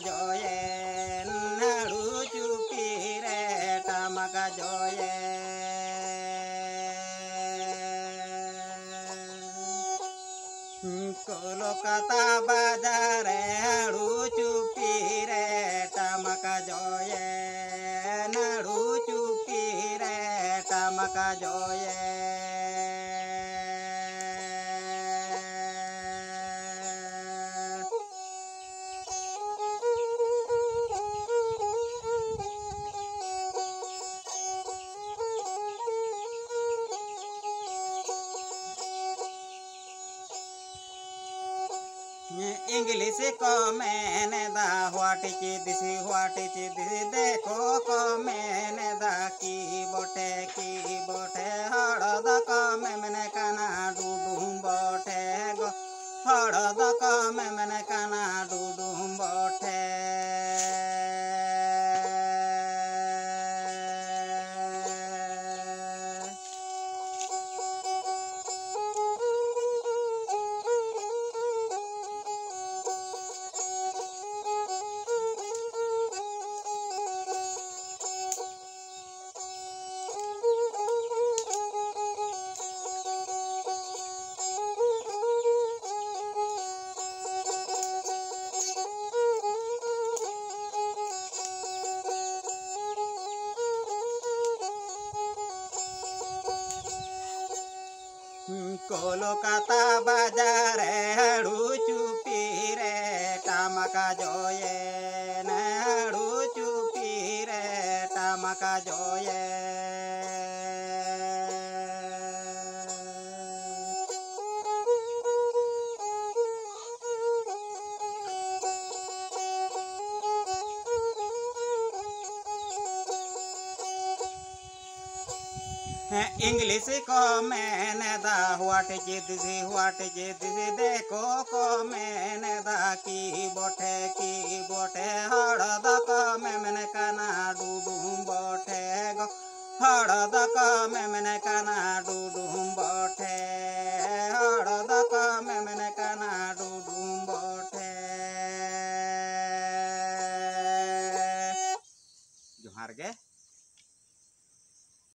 joye naru chupire tamaka joye Kolkata bazare naru chupire tamaka joye naru chupire tamaka joye English comment da what is this देखो comment da keyboard हड़ the कमे मैंने काना डूडूम बोटे गो हड़ the कमे मैंने काना डूडूम बोटे कोलकाता बाजारे हड़ू चुपीरे टामका जोये हड़ू चुपीरे टामका जोये English comment da what is this देखो comment da keyboard हड़ द कमे मैंने काना डूडूम बोटे गो हड़ द कमे मैंने काना डूडूम